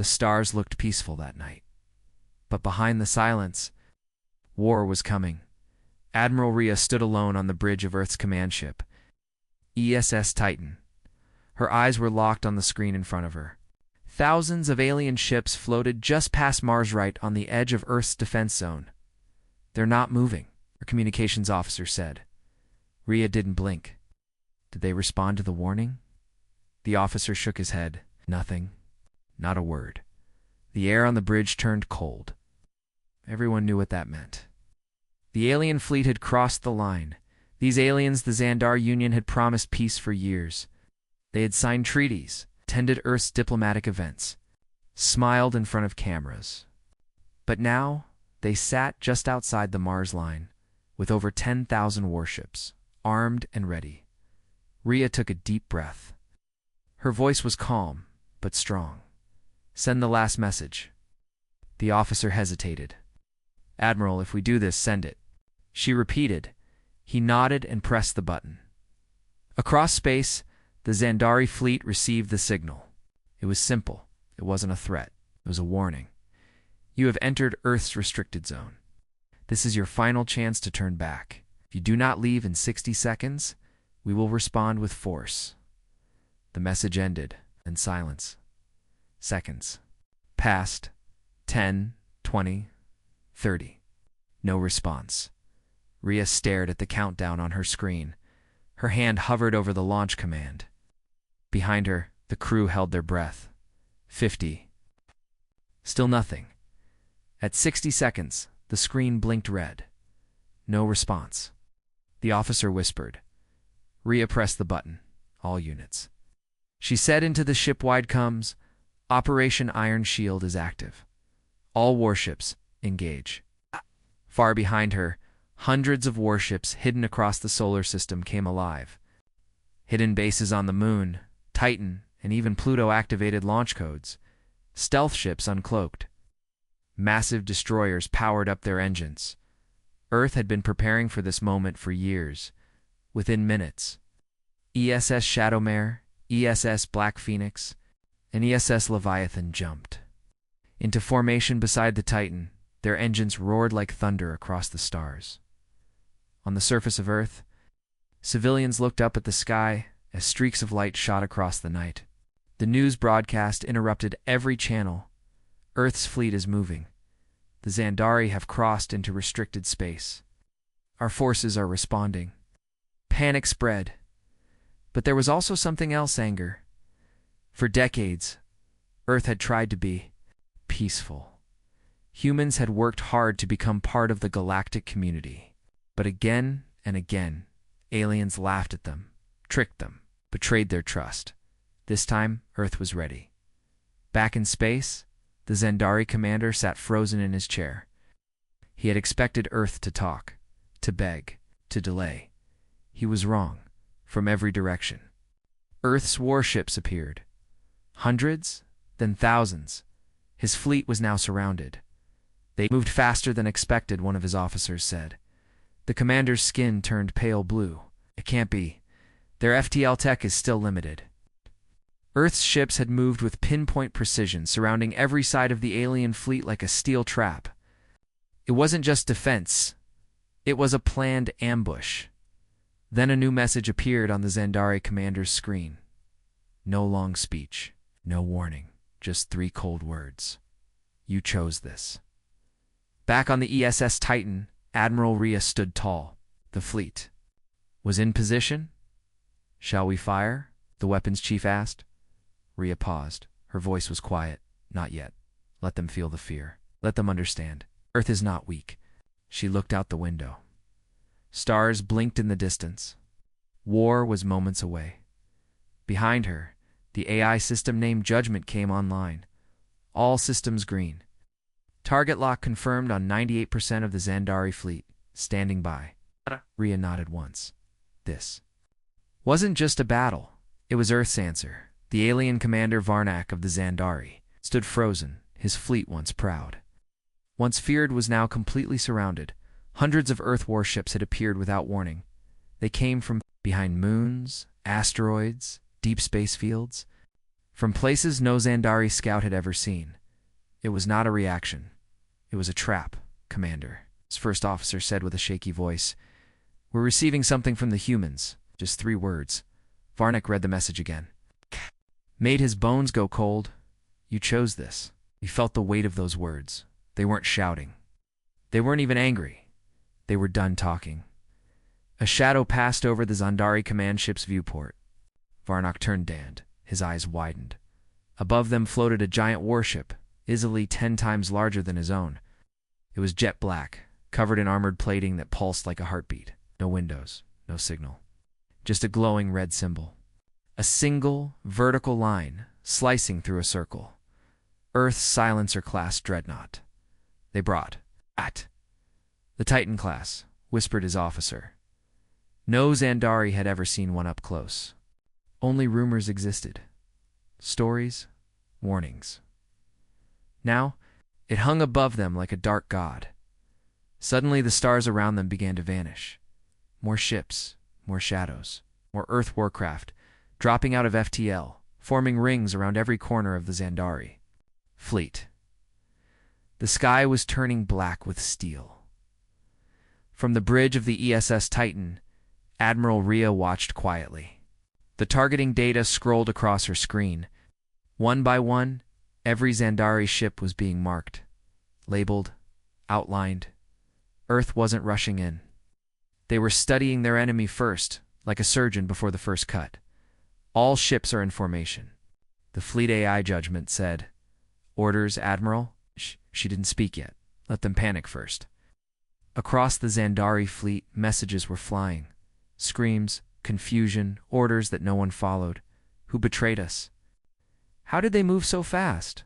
The stars looked peaceful that night. But behind the silence, war was coming. Admiral Rhea stood alone on the bridge of Earth's command ship, ESS Titan. Her eyes were locked on the screen in front of her. Thousands of alien ships floated just past Mars, right on the edge of Earth's defense zone. "They're not moving," her communications officer said. Rhea didn't blink. Did they respond to the warning? The officer shook his head. Nothing. Not a word. The air on the bridge turned cold. Everyone knew what that meant. The alien fleet had crossed the line. These aliens the Xandar Union had promised peace for years. They had signed treaties, attended Earth's diplomatic events, smiled in front of cameras. But now, they sat just outside the Mars line, with over 10,000 warships, armed and ready. Rhea took a deep breath. Her voice was calm, but strong. "Send the last message." The officer hesitated. "Admiral, if we do this, send it." She repeated. He nodded and pressed the button. Across space, the Xandari fleet received the signal. It was simple. It wasn't a threat. It was a warning. "You have entered Earth's restricted zone. This is your final chance to turn back. If you do not leave in 60 seconds, we will respond with force." The message ended, and silence. Seconds passed. 10, 20, 30. No response. Rhea stared at the countdown on her screen. Her hand hovered over the launch command. Behind her, the crew held their breath. 50. Still nothing. At 60 seconds, the screen blinked red. No response. The officer whispered. Rhea pressed the button. All units. She said into the ship-wide comms, "Operation Iron Shield is active. All warships, engage." Far behind her, hundreds of warships hidden across the solar system came alive. Hidden bases on the Moon, Titan, and even Pluto activated launch codes. Stealth ships uncloaked. Massive destroyers powered up their engines. Earth had been preparing for this moment for years. Within minutes, ESS Shadowmare, ESS Black Phoenix, and ESS Leviathan jumped into formation beside the Titan. Their engines roared like thunder across the stars. On the surface of Earth, civilians looked up at the sky as streaks of light shot across the night. The news broadcast interrupted every channel. Earth's fleet is moving. The Xandari have crossed into restricted space. Our forces are responding. Panic spread. But there was also something else: anger. For decades, Earth had tried to be peaceful. Humans had worked hard to become part of the galactic community. But again and again, aliens laughed at them, tricked them, betrayed their trust. This time, Earth was ready. Back in space, the Xandari commander sat frozen in his chair. He had expected Earth to talk, to beg, to delay. He was wrong, from every direction. Earth's warships appeared. Hundreds, then thousands. His fleet was now surrounded. They moved faster than expected, one of his officers said. The commander's skin turned pale blue. It can't be. Their FTL tech is still limited. Earth's ships had moved with pinpoint precision, surrounding every side of the alien fleet like a steel trap. It wasn't just defense. It was a planned ambush. Then a new message appeared on the Xandari commander's screen. No long speech, no warning, just 3 cold words. You chose this. Back on the ESS Titan, Admiral Rhea stood tall. The fleet was in position. "Shall we fire?" the weapons chief asked. Rhea paused. Her voice was quiet. "Not yet. Let them feel the fear. Let them understand. Earth is not weak." She looked out the window. Stars blinked in the distance. War was moments away. Behind her, the AI system named Judgment came online. All systems green. Target lock confirmed on 98% of the Xandari fleet. Standing by. Rhea nodded once. This wasn't just a battle. It was Earth's answer. The alien commander Varnak of the Xandari stood frozen, his fleet once proud. Once feared was now completely surrounded. Hundreds of Earth warships had appeared without warning. They came from behind moons, asteroids, deep space fields. from places no Zandari scout had ever seen. It was not a reaction. It was a trap, Commander, his first officer said with a shaky voice. We're receiving something from the humans. Just 3 words. Varnik read the message again. Made his bones go cold. You chose this. He felt the weight of those words. They weren't shouting. They weren't even angry. They were done talking. A shadow passed over the Zandari command ship's viewport. Varnik turned Dand. His eyes widened. Above them floated a giant warship, easily 10 times larger than his own. It was jet black, covered in armored plating that pulsed like a heartbeat. No windows, no signal. Just a glowing red symbol. A single, vertical line, slicing through a circle. Earth's Silencer-class dreadnought. They brought. At. The Titan class, whispered his officer. No Zandari had ever seen one up close. Only rumors existed. Stories, warnings. Now, it hung above them like a dark god. Suddenly the stars around them began to vanish. More ships, more shadows, more Earth warcraft, dropping out of FTL, forming rings around every corner of the Zandari fleet. The sky was turning black with steel. From the bridge of the ESS Titan, Admiral Rhea watched quietly. The targeting data scrolled across her screen. One by one, every Zandari ship was being marked, labeled, outlined. Earth wasn't rushing in. They were studying their enemy first, like a surgeon before the first cut. All ships are in formation. The fleet AI judgment said, Orders, Admiral? She didn't speak yet. Let them panic first. Across the Zandari fleet, messages were flying. Screams, confusion, orders that no one followed. Who betrayed us? How did they move so fast?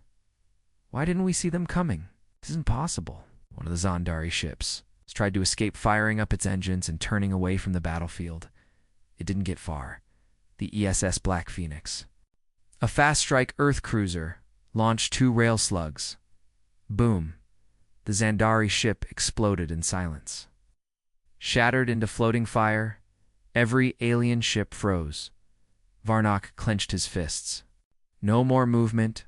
Why didn't we see them coming? This isn't possible. One of the Zandari ships tried to escape firing up its engines and turning away from the battlefield. It didn't get far. The ESS Black Phoenix. A fast-strike Earth cruiser launched 2 rail slugs. Boom. The Zandari ship exploded in silence. Shattered into floating fire, every alien ship froze. Varnik clenched his fists. No more movement.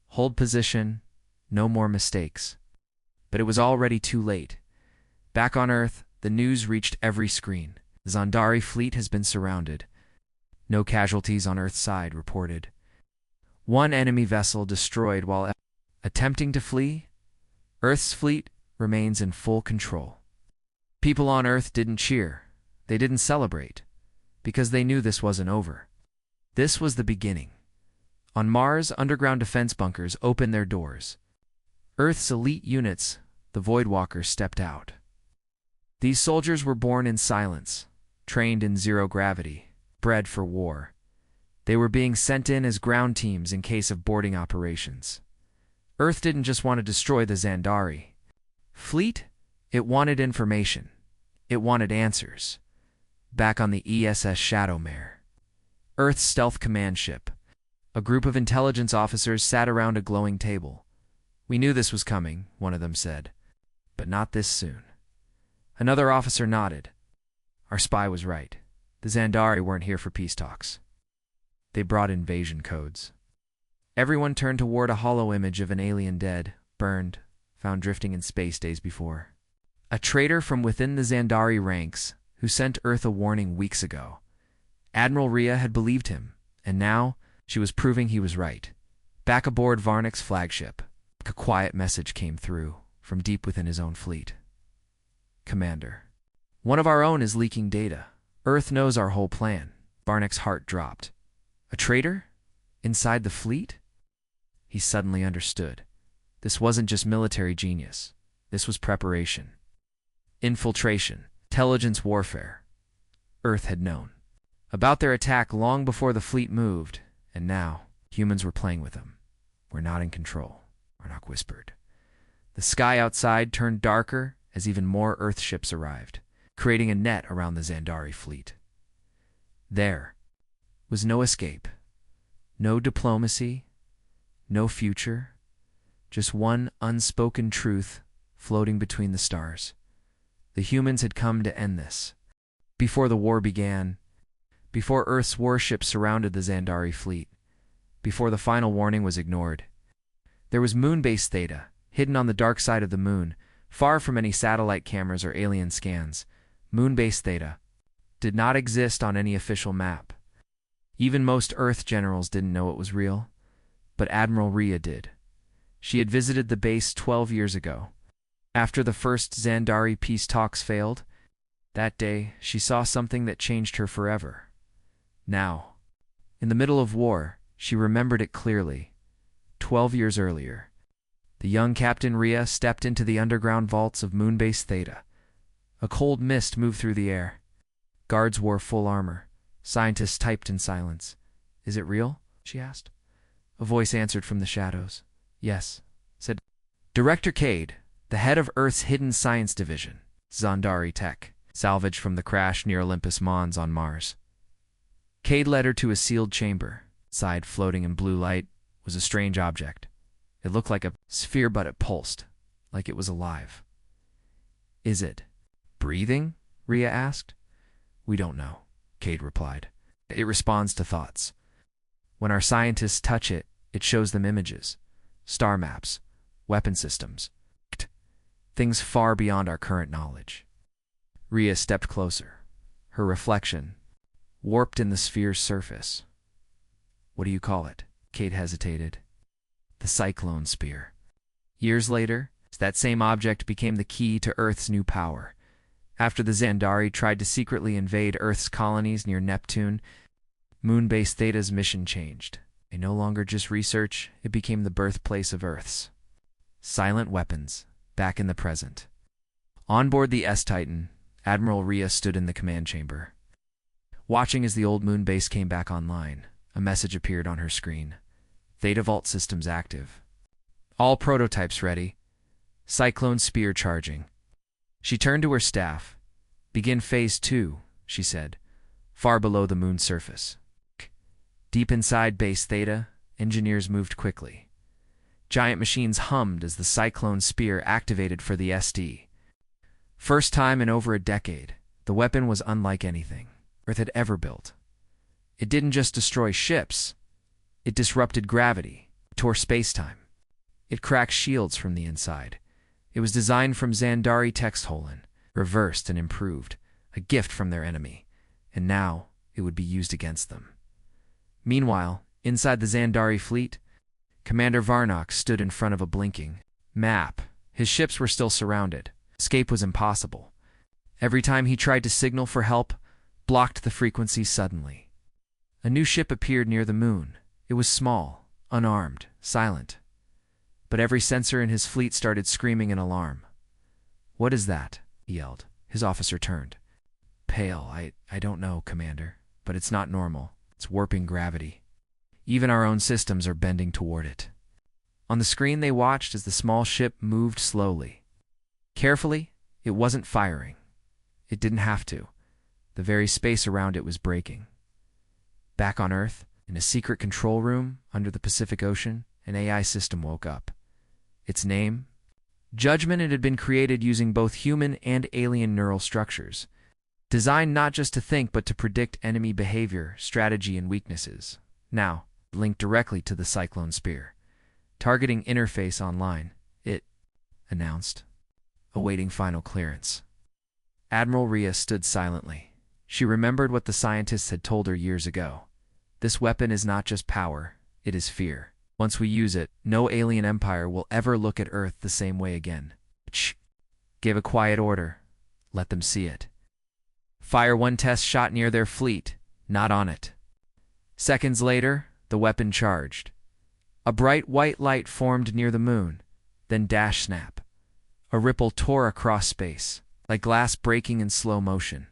Hold position. No more mistakes. But it was already too late. Back on Earth, the news reached every screen. The Zandari fleet has been surrounded. No casualties on Earth's side reported. 1 enemy vessel destroyed while attempting to flee. Earth's fleet remains in full control. People on Earth didn't cheer. They didn't celebrate. Because they knew this wasn't over. This was the beginning. On Mars, underground defense bunkers opened their doors. Earth's elite units, the Voidwalkers, stepped out. These soldiers were born in silence, trained in zero gravity, bred for war. They were being sent in as ground teams in case of boarding operations. Earth didn't just want to destroy the Zandari fleet, it wanted information. It wanted answers. Back on the ESS Shadowmare, Earth's stealth command ship, a group of intelligence officers sat around a glowing table. We knew this was coming, one of them said. But not this soon. Another officer nodded. Our spy was right. The Zandari weren't here for peace talks. They brought invasion codes. Everyone turned toward a hollow image of an alien dead, burned, found drifting in space days before. A traitor from within the Zandari ranks who sent Earth a warning weeks ago. Admiral Rhea had believed him, and now she was proving he was right. Back aboard Varnik's flagship, a quiet message came through from deep within his own fleet. Commander, one of our own is leaking data. Earth knows our whole plan. Varnik's heart dropped. A traitor? Inside the fleet? He suddenly understood. This wasn't just military genius. This was preparation. Infiltration. Intelligence warfare. Earth had known about their attack long before the fleet moved, and now humans were playing with them. We're not in control, Varnik whispered. The sky outside turned darker as even more Earth ships arrived, creating a net around the Zandari fleet. There was no escape, no diplomacy, no future, just one unspoken truth floating between the stars. The humans had come to end this. Before the war began, before Earth's warships surrounded the Zandari fleet, before the final warning was ignored. There was Moonbase Theta, hidden on the dark side of the moon, far from any satellite cameras or alien scans. Moonbase Theta did not exist on any official map. Even most Earth generals didn't know it was real, but Admiral Rhea did. She had visited the base 12 years ago. After the first Xandari peace talks failed, that day she saw something that changed her forever. Now, in the middle of war, she remembered it clearly. 12 years earlier, the young Captain Rhea stepped into the underground vaults of Moonbase Theta. A cold mist moved through the air. Guards wore full armor. Scientists typed in silence. "Is it real?" she asked. A voice answered from the shadows. "Yes," said Director Cade, the head of Earth's Hidden Science Division, Xandari Tech, salvaged from the crash near Olympus Mons on Mars. Cade led her to a sealed chamber. Inside, floating in blue light, was a strange object. It looked like a sphere, but it pulsed, like it was alive. "Is it breathing?" Rhea asked. "We don't know," Cade replied. "It responds to thoughts. When our scientists touch it, it shows them images, star maps, weapon systems, things far beyond our current knowledge." Rhea stepped closer. Her reflection warped in the sphere's surface. "What do you call it?" Cade hesitated. "The Cyclone Spear." Years later, that same object became the key to Earth's new power. After the Xandari tried to secretly invade Earth's colonies near Neptune, Moonbase Theta's mission changed. They no longer just research, it became the birthplace of Earth's silent weapons, back in the present. On board the S-Titan, Admiral Rhea stood in the command chamber. Watching as the old moon base came back online, a message appeared on her screen. Theta Vault systems active. All prototypes ready. Cyclone Spear charging. She turned to her staff. "Begin Phase 2, she said, far below the moon's surface. Deep inside Base Theta, engineers moved quickly. Giant machines hummed as the Cyclone Spear activated for the SD. First time in over a decade, the weapon was unlike anything Earth had ever built. It didn't just destroy ships. It disrupted gravity, tore space-time. It cracked shields from the inside. It was designed from Xandari Textholon, reversed and improved, a gift from their enemy, and now it would be used against them. Meanwhile, inside the Xandari fleet, Commander Varnock stood in front of a blinking map. His ships were still surrounded. Escape was impossible. Every time he tried to signal for help, blocked the frequency suddenly. A new ship appeared near the moon. It was small, unarmed, silent. But every sensor in his fleet started screaming in alarm. "What is that?" he yelled. His officer turned. "Pale, I don't know, Commander, but it's not normal. It's warping gravity. Even our own systems are bending toward it." On the screen they watched as the small ship moved slowly. Carefully, it wasn't firing. It didn't have to. The very space around it was breaking. Back on Earth, in a secret control room under the Pacific Ocean, an AI system woke up. Its name? Judgment. It had been created using both human and alien neural structures, designed not just to think but to predict enemy behavior, strategy, and weaknesses. Now, linked directly to the Cyclone Spear. Targeting interface online, it announced, awaiting final clearance. Admiral Rhea stood silently. She remembered what the scientists had told her years ago. This weapon is not just power, it is fear. Once we use it, no alien empire will ever look at Earth the same way again. Shh! Gave a quiet order. Let them see it. Fire one test shot near their fleet, not on it. Seconds later, the weapon charged. A bright white light formed near the moon, then dash snap. A ripple tore across space, like glass breaking in slow motion.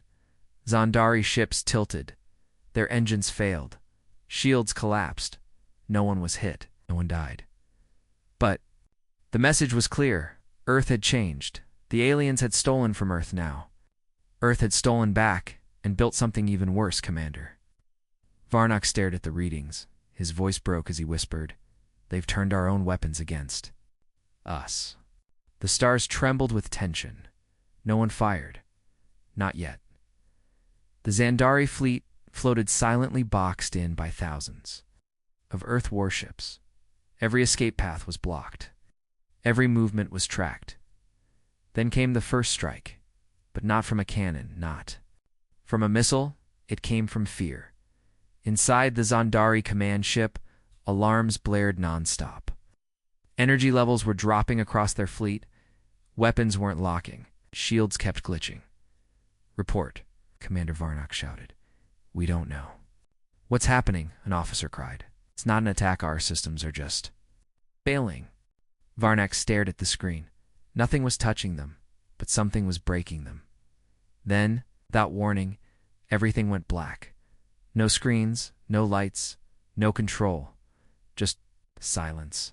Xandari ships tilted. Their engines failed. Shields collapsed. No one was hit. No one died. But the message was clear. Earth had changed. The aliens had stolen from Earth now. Earth had stolen back and built something even worse, Commander. Varnock stared at the readings. His voice broke as he whispered, "They've turned our own weapons against us." The stars trembled with tension. No one fired. Not yet. The Xandari fleet floated silently, boxed in by thousands. of Earth warships. Every escape path was blocked. Every movement was tracked. Then came the first strike, but not from a cannon, not from a missile. It came from fear. Inside the Zandari command ship, alarms blared nonstop. Energy levels were dropping across their fleet. Weapons weren't locking. Shields kept glitching. "Report," Commander Varnak shouted. "We don't know." "What's happening?" an officer cried. "It's not an attack. Our systems are just failing." Varnak stared at the screen. Nothing was touching them, but something was breaking them. Then, without warning, everything went black. No screens, no lights, no control. Just silence.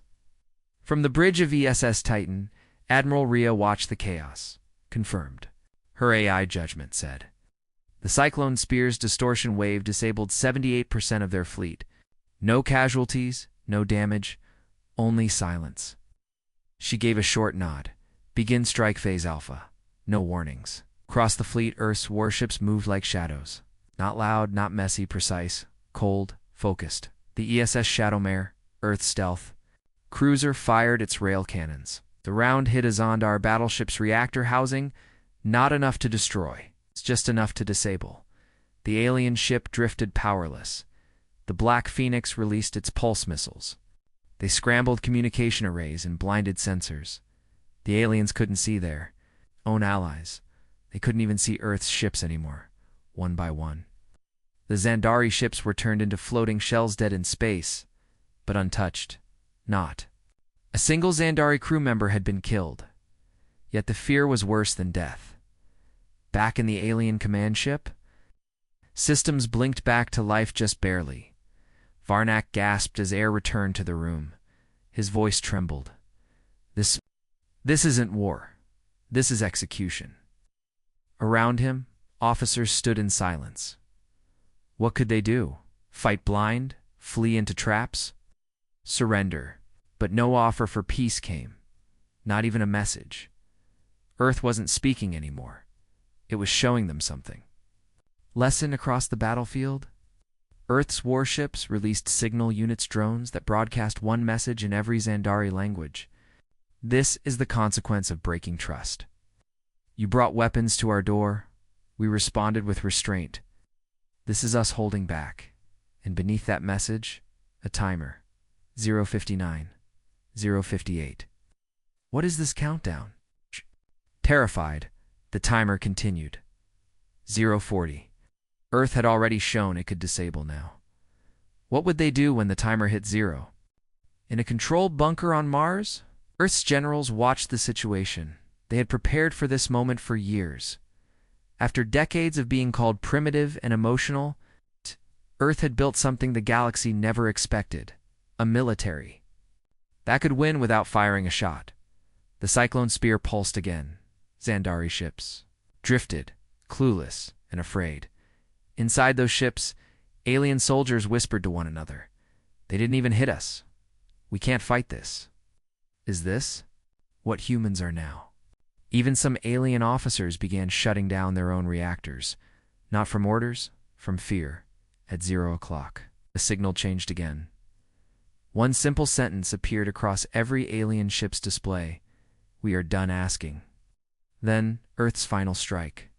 From the bridge of ESS Titan, Admiral Rhea watched the chaos. Confirmed. Her AI judgment said. The Cyclone Spear's distortion wave disabled 78% of their fleet. No casualties, no damage, only silence. She gave a short nod. Begin strike phase Alpha. No warnings. Across the fleet, Earth's warships moved like shadows. Not loud, not messy, precise, cold, focused. The ESS Shadowmare, Earth Stealth cruiser, fired its rail cannons. The round hit a Zondar battleship's reactor housing, not enough to destroy. It's just enough to disable. The alien ship drifted powerless. The Black Phoenix released its pulse missiles. They scrambled communication arrays and blinded sensors. The aliens couldn't see their own allies. They couldn't even see Earth's ships anymore, one by one. The Zandari ships were turned into floating shells, dead in space, but untouched. Not a single Zandari crew member had been killed. Yet the fear was worse than death. Back in the alien command ship, systems blinked back to life just barely. Varnak gasped as air returned to the room. His voice trembled. This isn't war. This is execution." Around him, officers stood in silence. What could they do? Fight blind? Flee into traps? Surrender. But no offer for peace came. Not even a message. Earth wasn't speaking anymore. It was showing them something. Lesson across the battlefield? Earth's warships released signal units drones that broadcast one message in every Zandari language. This is the consequence of breaking trust. You brought weapons to our door. We responded with restraint. This is us holding back. And beneath that message, a timer. 059. 058. What is this countdown? Terrified, the timer continued. 040. Earth had already shown it could disable now. What would they do when the timer hit 0? In a controlled bunker on Mars? Earth's generals watched the situation. They had prepared for this moment for years. After decades of being called primitive and emotional, Earth had built something the galaxy never expected. A military. That could win without firing a shot. The Cyclone Spear pulsed again. Zandari ships drifted, clueless and afraid. Inside those ships, alien soldiers whispered to one another. They didn't even hit us. We can't fight this. Is this what humans are now? Even some alien officers began shutting down their own reactors. Not from orders, from fear. At 0 o'clock, the signal changed again. One simple sentence appeared across every alien ship's display. We are done asking. Then, Earth's final strike.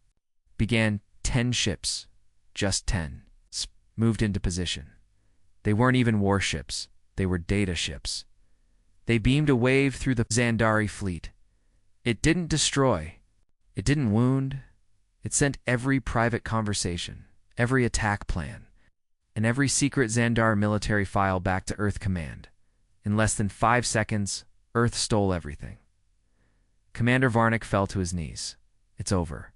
Began 10 ships, just 10, moved into position. They weren't even warships, they were data ships. They beamed a wave through the Zandari fleet. It didn't destroy, it didn't wound, it sent every private conversation, every attack plan, and every secret Zandar military file back to Earth Command. In less than 5 seconds, Earth stole everything. Commander Varnak fell to his knees. It's over.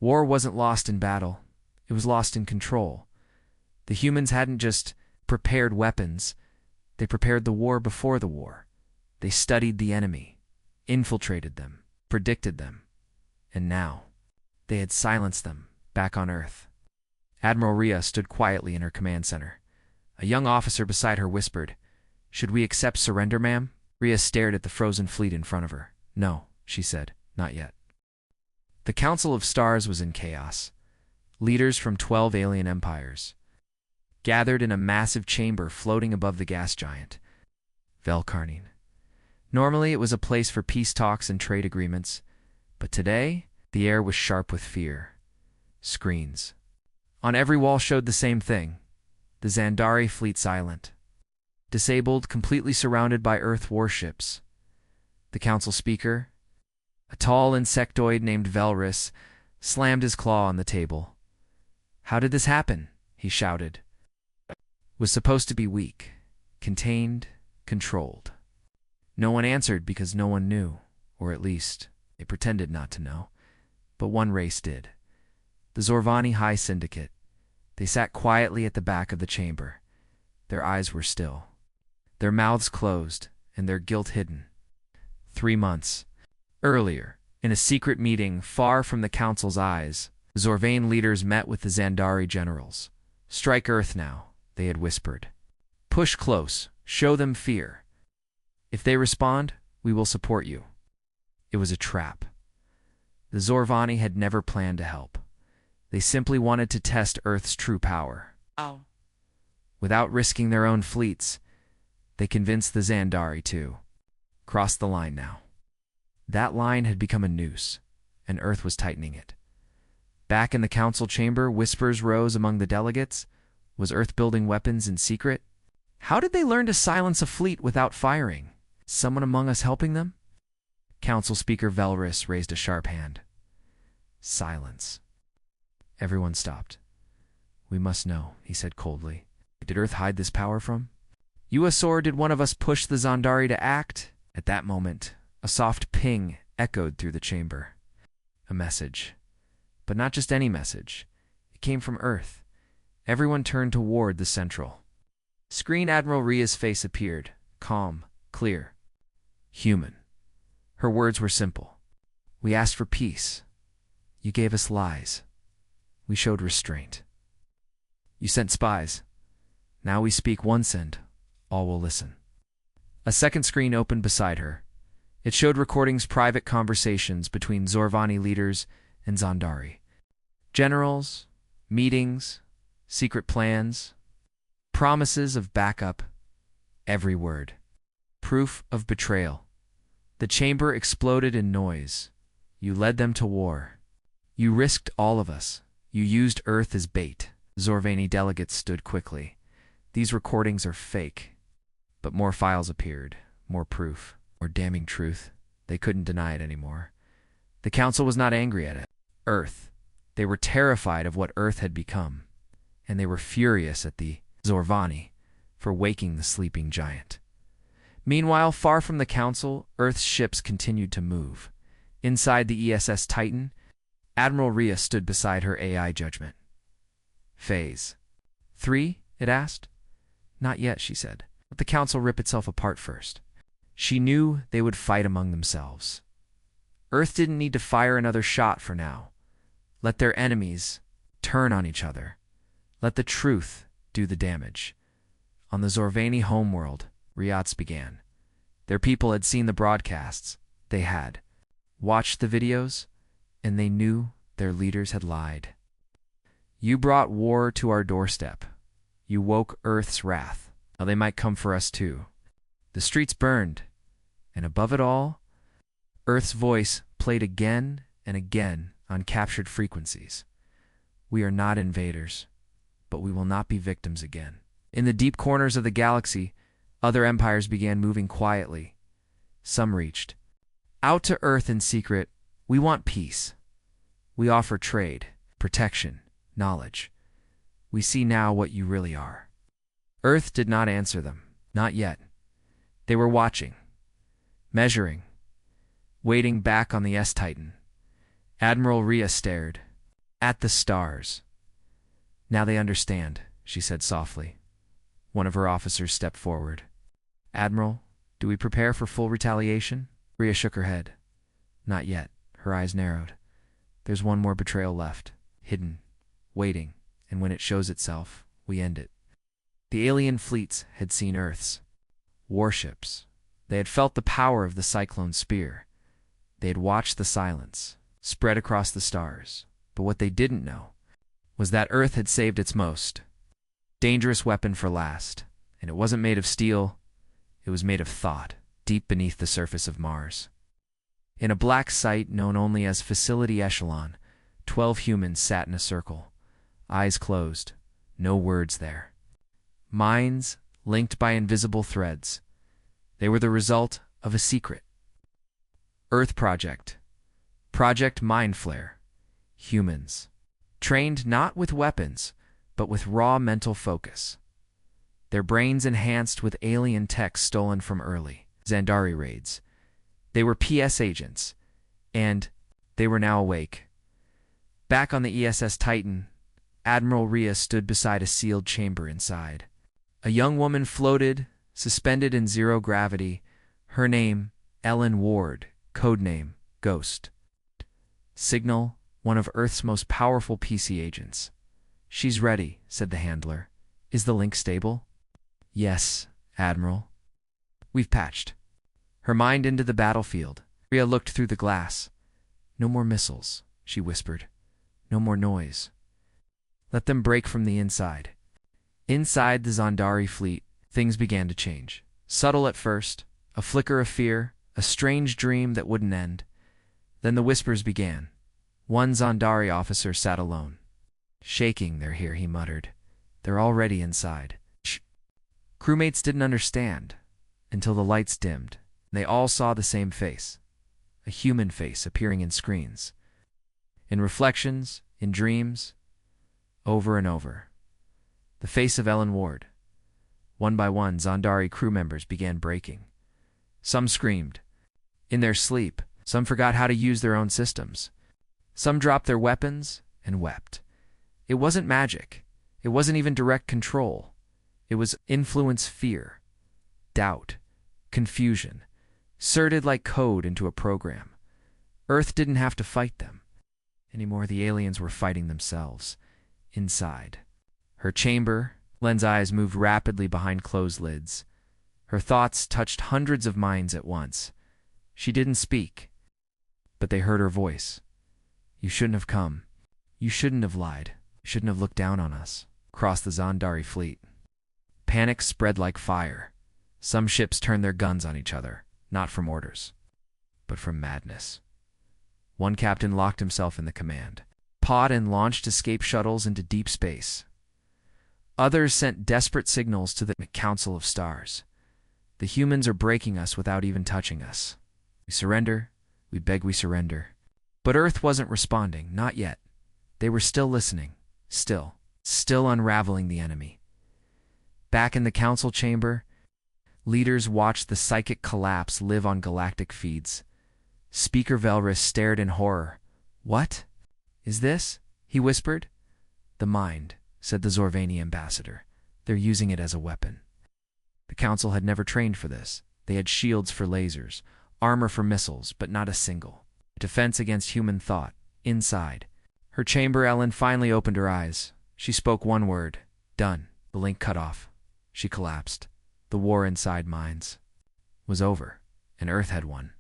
War wasn't lost in battle. It was lost in control. The humans hadn't just prepared weapons. They prepared the war before the war. They studied the enemy, infiltrated them, predicted them. And now, they had silenced them back on Earth. Admiral Rhea stood quietly in her command center. A young officer beside her whispered, "Should we accept surrender, ma'am?" Rhea stared at the frozen fleet in front of her. "No," she said, "not yet." The Council of Stars was in chaos. Leaders from 12 alien empires. gathered in a massive chamber floating above the gas giant. Velkarnine. Normally, it was a place for peace talks and trade agreements, but today, the air was sharp with fear. Screens. On every wall showed the same thing: the Zandari fleet silent. Disabled, completely surrounded by Earth warships. The council speaker, a tall insectoid named Velris, slammed his claw on the table. "How did this happen?" he shouted. Was supposed to be weak, contained, controlled. No one answered because no one knew, or at least, they pretended not to know. But one race did. The Zorvani High Syndicate. They sat quietly at the back of the chamber. Their eyes were still, their mouths closed, and their guilt hidden. 3 months earlier, in a secret meeting far from the council's eyes, Zorvane leaders met with the Zandari generals. "Strike Earth now," they had whispered. "Push close, show them fear. If they respond, we will support you." It was a trap. The Zorvani had never planned to help. They simply wanted to test Earth's true power. Oh. Without risking their own fleets, they convinced the Zandari to cross the line now. That line had become a noose, and Earth was tightening it. Back in the council chamber, whispers rose among the delegates. Was Earth building weapons in secret? How did they learn to silence a fleet without firing? Someone among us helping them? Council Speaker Velris raised a sharp hand. Silence. Everyone stopped. "We must know," he said coldly. "Did Earth hide this power from you, or did one of us push the Zandari to act?" At that moment, a soft ping echoed through the chamber. A message. But not just any message. It came from Earth. Everyone turned toward the central. Screen Admiral Ria's face appeared, calm, clear, human. Her words were simple. "We asked for peace. You gave us lies. We showed restraint. You sent spies. Now we speak once and all will listen." A second screen opened beside her. It showed recordings, private conversations between Zorvani leaders and Zandari. Generals, meetings, secret plans, promises of backup, every word. Proof of betrayal. The chamber exploded in noise. "You led them to war. You risked all of us. You used Earth as bait." Zorvani delegates stood quickly. "These recordings are fake." But more files appeared, more proof, more damning truth. They couldn't deny it anymore. The council was not angry at it. Earth. They were terrified of what Earth had become, and they were furious at the Zorvani for waking the sleeping giant. Meanwhile, far from the council, Earth's ships continued to move. Inside the ESS Titan, Admiral Ria stood beside her AI judgment. "Phase 3, it asked. "Not yet," she said. "Let the council rip itself apart first." She knew they would fight among themselves. Earth didn't need to fire another shot for now. Let their enemies turn on each other. Let the truth do the damage. On the Zorvani homeworld, riots began. Their people had seen the broadcasts. They had watched the videos, and they knew their leaders had lied. "You brought war to our doorstep. You woke Earth's wrath. Now they might come for us too." The streets burned, and above it all, Earth's voice played again and again on captured frequencies. "We are not invaders, but we will not be victims again." In the deep corners of the galaxy, other empires began moving quietly. Some reached out to Earth in secret. "We want peace. We offer trade, protection, knowledge. We see now what you really are." Earth did not answer them. Not yet. They were watching, measuring, waiting back on the S-Titan. Admiral Ria stared at the stars. "Now they understand," she said softly. One of her officers stepped forward. "Admiral, do we prepare for full retaliation?" Ria shook her head. "Not yet." Her eyes narrowed. "There's one more betrayal left, hidden, waiting, and when it shows itself, we end it." The alien fleets had seen Earth's warships. They had felt the power of the Cyclone Spear. They had watched the silence spread across the stars. But what they didn't know was that Earth had saved its most Dangerous weapon for last. And it wasn't made of steel, it was made of thought, deep beneath the surface of Mars. In a black site known only as Facility Echelon, 12 humans sat in a circle, eyes closed, no words there. Minds linked by invisible threads. They were the result of a secret. Earth Project. Project Mind Flare. Humans. Trained not with weapons, but with raw mental focus. Their brains enhanced with alien tech stolen from early Zandari raids. They were PS agents, and they were now awake. Back on the ESS Titan, Admiral Rhea stood beside a sealed chamber inside. A young woman floated, suspended in zero gravity. Her name, Ellen Ward, codename Ghost. Signal, one of Earth's most powerful PC agents. She's ready, said the handler. Is the link stable? Yes, Admiral. We've patched. Her mind into the battlefield. Rhea looked through the glass. No more missiles, she whispered. No more noise. Let them break from the inside. Inside the Zandari fleet, things began to change. Subtle at first, a flicker of fear, a strange dream that wouldn't end. Then the whispers began. One Zandari officer sat alone. Shaking, they're here, he muttered. They're already inside. Shh. Crewmates didn't understand until the lights dimmed. They all saw the same face, a human face appearing in screens, in reflections, in dreams, over and over. The face of Ellen Ward. One by one, Zandari crew members began breaking. Some screamed. In their sleep, some forgot how to use their own systems. Some dropped their weapons and wept. It wasn't magic. It wasn't even direct control. It was influence, fear, doubt, confusion, inserted like code into a program. Earth didn't have to fight them. Anymore, the aliens were fighting themselves. Inside. Her chamber, Len's eyes moved rapidly behind closed lids. Her thoughts touched hundreds of minds at once. She didn't speak, but they heard her voice. You shouldn't have come. You shouldn't have lied. You shouldn't have looked down on us. Across the Zandari fleet. Panic spread like fire. Some ships turned their guns on each other, not from orders, but from madness. One captain locked himself in the command pod and launched escape shuttles into deep space. Others sent desperate signals to the Council of Stars. The humans are breaking us without even touching us. We surrender. We beg we surrender. But Earth wasn't responding, not yet. They were still listening, still unraveling the enemy. Back in the council chamber, leaders watched the psychic collapse live on galactic feeds. Speaker Velrus stared in horror. What is this? He whispered. The mind, said the Zorvani ambassador. They're using it as a weapon. The council had never trained for this. They had shields for lasers, armor for missiles, but not a single. Defense against human thought. Inside. Her chamber, Ellen finally opened her eyes. She spoke one word. Done. The link cut off. She collapsed. The war inside minds was over, and Earth had won.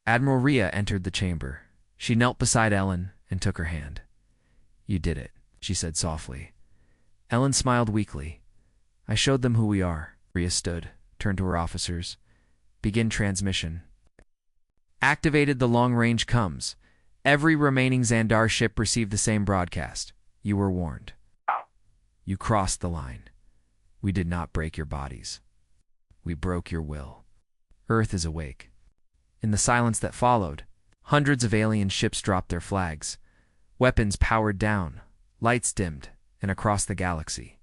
Admiral Rhea entered the chamber. She knelt beside Ellen and took her hand. You did it, she said softly. Ellen smiled weakly. I showed them who we are. Rhea stood, turned to her officers. Begin transmission. Activated, the long-range comes. Every remaining Xandar ship received the same broadcast. You were warned. You crossed the line. We did not break your bodies. We broke your will. Earth is awake. In the silence that followed, hundreds of alien ships dropped their flags. Weapons powered down, lights dimmed, and across the galaxy.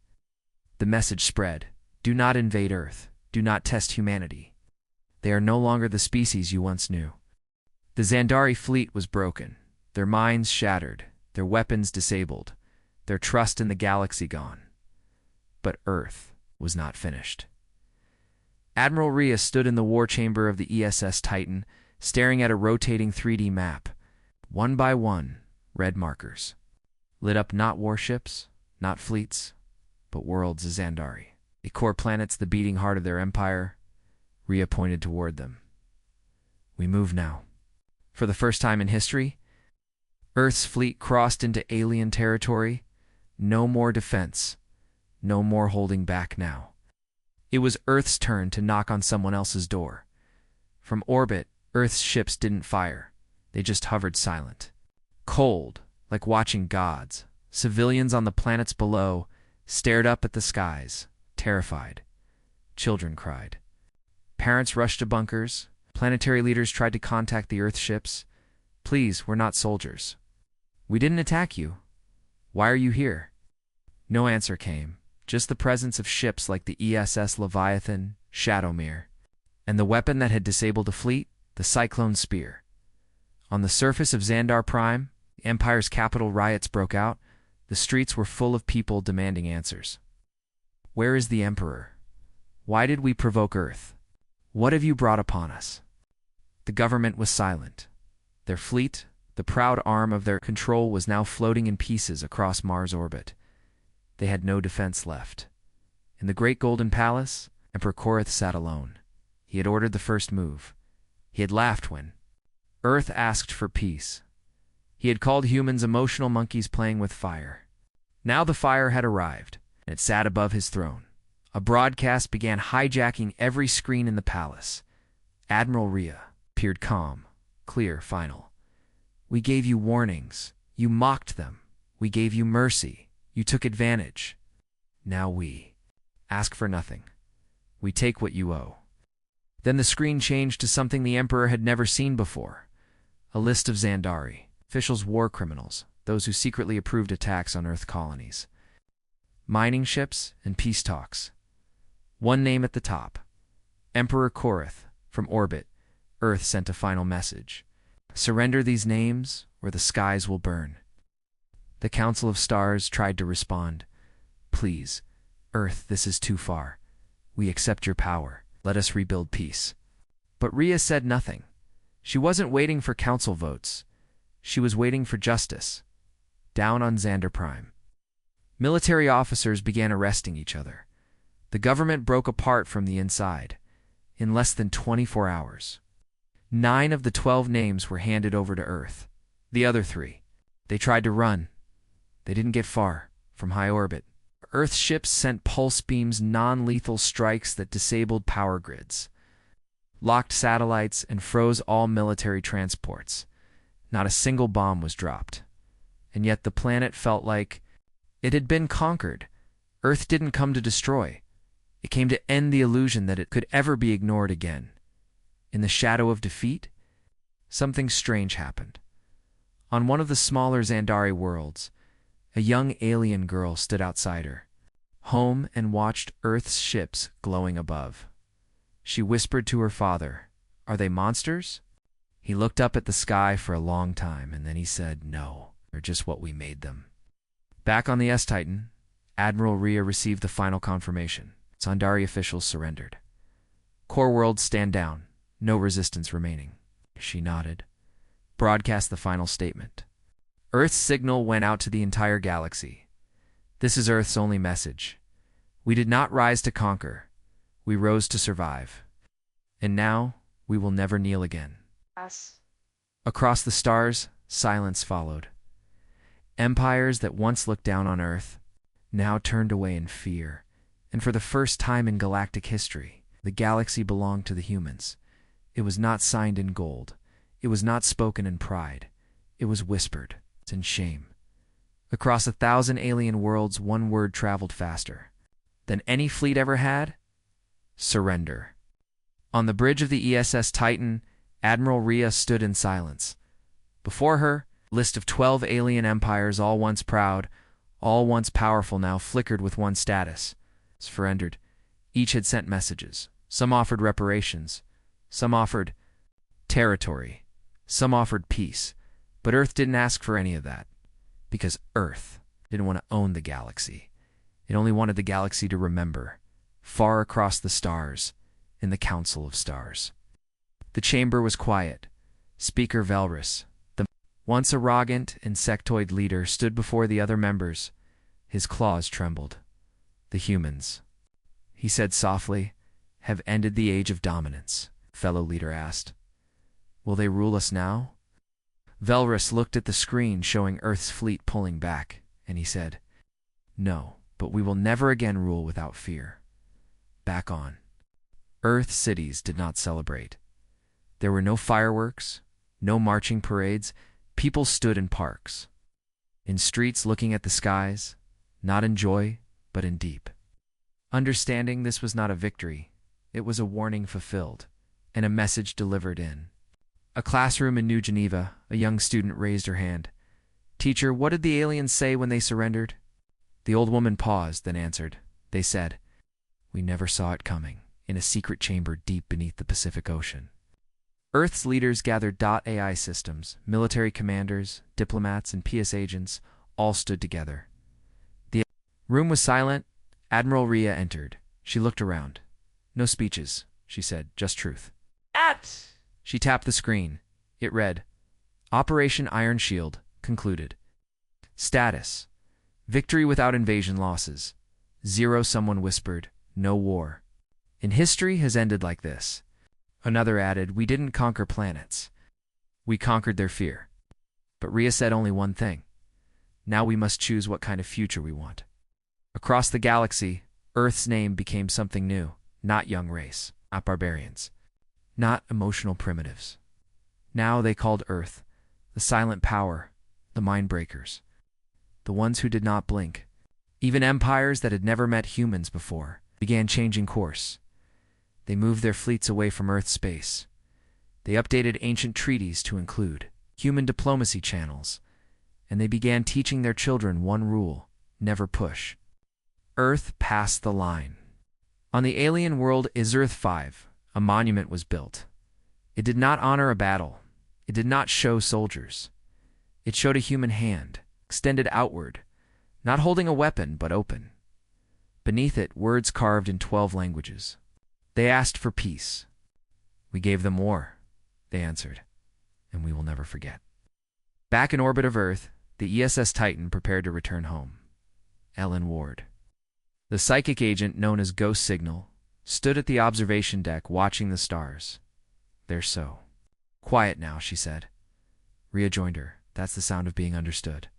The message spread. Do not invade Earth. Do not test humanity. They are no longer the species you once knew. The Zandari fleet was broken, their minds shattered, their weapons disabled, their trust in the galaxy gone. But Earth was not finished. Admiral Rhea stood in the war chamber of the ESS Titan, staring at a rotating 3D map. One by one, red markers. Lit up not warships, not fleets, but worlds of Zandari. The core planets, the beating heart of their empire. Rhea pointed toward them. We move now. For the first time in history, Earth's fleet crossed into alien territory. No more defense. No more holding back now. It was Earth's turn to knock on someone else's door. From orbit, Earth's ships didn't fire. They just hovered silent. Cold, like watching gods, civilians on the planets below stared up at the skies, terrified. Children cried. Parents rushed to bunkers. Planetary leaders tried to contact the Earth ships. Please, we're not soldiers. We didn't attack you. Why are you here? No answer came, just the presence of ships like the ESS Leviathan, Shadowmere, and the weapon that had disabled a fleet, the Cyclone Spear. On the surface of Xandar Prime, the Empire's capital, riots broke out. The streets were full of people demanding answers. Where is the Emperor? Why did we provoke Earth? What have you brought upon us? The government was silent. Their fleet, the proud arm of their control, was now floating in pieces across Mars' orbit. They had no defense left. In the Great Golden Palace, Emperor Korath sat alone. He had ordered the first move. He had laughed when Earth asked for peace. He had called humans emotional monkeys playing with fire. Now the fire had arrived, and it sat above his throne. A broadcast began hijacking every screen in the palace. Admiral Rhea appeared calm, clear, final. We gave you warnings. You mocked them. We gave you mercy. You took advantage. Now we ask for nothing. We take what you owe. Then the screen changed to something the Emperor had never seen before. A list of Xandari, officials, war criminals, those who secretly approved attacks on Earth colonies, mining ships, and peace talks. One name at the top. Emperor Korath, from orbit. Earth sent a final message. Surrender these names, or the skies will burn. The Council of Stars tried to respond. Please, Earth, this is too far. We accept your power. Let us rebuild peace. But Rhea said nothing. She wasn't waiting for council votes. She was waiting for justice. Down on Xandar Prime, military officers began arresting each other. The government broke apart from the inside. In less than 24 hours, 9 of the 12 names were handed over to Earth. The other 3, they tried to run. They didn't get far from high orbit. Earth's ships sent pulse beams, non-lethal strikes that disabled power grids, locked satellites, and froze all military transports. Not a single bomb was dropped. And yet the planet felt like it had been conquered. Earth didn't come to destroy. It came to end the illusion that it could ever be ignored again. In the shadow of defeat, something strange happened. On one of the smaller Xandari worlds, a young alien girl stood outside her home and watched Earth's ships glowing above. She whispered to her father, "Are they monsters?" He looked up at the sky for a long time, and then he said, "No, they're just what we made them." Back on the S-Titan, Admiral Rhea received the final confirmation. Xandari officials surrendered. Core worlds, stand down. No resistance remaining. She nodded. Broadcast the final statement. Earth's signal went out to the entire galaxy. This is Earth's only message. We did not rise to conquer. We rose to survive. And now, we will never kneel again. Yes. Across the stars, silence followed. Empires that once looked down on Earth now turned away in fear. And for the first time in galactic history, the galaxy belonged to the humans. It was not signed in gold. It was not spoken in pride. It was whispered in shame. Across 1,000 alien worlds, one word traveled faster than any fleet ever had: surrender. On the bridge of the ESS Titan, Admiral Rhea stood in silence. Before her, a list of 12 alien empires, all once proud, all once powerful, now flickered with one status: surrendered. Each had sent messages. Some offered reparations. Some offered territory. Some offered peace. But Earth didn't ask for any of that, because Earth didn't want to own the galaxy. It only wanted the galaxy to remember, far across the stars, in the Council of Stars. The chamber was quiet. Speaker Velrus, the once arrogant insectoid leader, stood before the other members. His claws trembled. The humans, he said softly, have ended the age of dominance. Fellow leader asked, "Will they rule us now?" Velrus looked at the screen showing Earth's fleet pulling back, and he said, "No, but we will never again rule without fear. Back on Earth, cities did not celebrate. There were no fireworks, no marching parades. People stood in parks, in streets looking at the skies, not in joy, but in deep understanding. This was not a victory. It was a warning fulfilled, and a message delivered in a classroom in New Geneva. A young student raised her hand. "Teacher, what did the aliens say when they surrendered?" The old woman paused, then answered. "They said, 'We never saw it coming,' in a secret chamber deep beneath the Pacific Ocean." Earth's leaders gathered. AI systems, military commanders, diplomats, and PS agents all stood together. The room was silent. Admiral Rhea entered. She looked around. "No speeches," she said, "just truth." She tapped the screen. It read, "Operation Iron Shield concluded. Status: victory without invasion losses. 0." Someone whispered, "No war in history has ended like this." Another added, "We didn't conquer planets. We conquered their fear." But Rhea said only one thing. "Now we must choose what kind of future we want." Across the galaxy, Earth's name became something new. Not young race, not barbarians, not emotional primitives. Now they called Earth the silent power, the mind breakers, the ones who did not blink. Even empires that had never met humans before began changing course. They moved their fleets away from Earth's space. They updated ancient treaties to include human diplomacy channels, and they began teaching their children one rule: never push. Earth passed the line. On the alien world Izurth 5, a monument was built. It did not honor a battle. It did not show soldiers. It showed a human hand, extended outward, not holding a weapon, but open. Beneath it, words carved in 12 languages. They asked for peace. "We gave them war," they answered, "and we will never forget." Back in orbit of Earth, the ESS Titan prepared to return home. Ellen Ward, the psychic agent known as Ghost Signal, stood at the observation deck watching the stars. "They're so quiet now," she said. Rhea joined her. "That's the sound of being understood."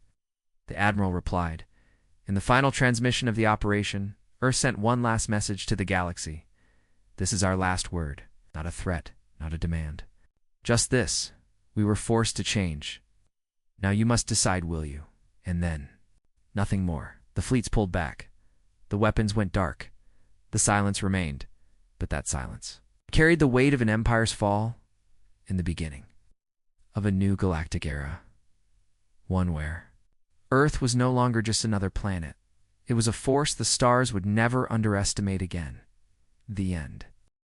The Admiral replied. In the final transmission of the operation, Earth sent one last message to the galaxy. "This is our last word, not a threat, not a demand. Just this: we were forced to change. Now you must decide, will you?" And then, nothing more. The fleets pulled back. The weapons went dark. The silence remained, but that silence carried the weight of an empire's fall in the beginning of a new galactic era. One where Earth was no longer just another planet. It was a force the stars would never underestimate again. The end.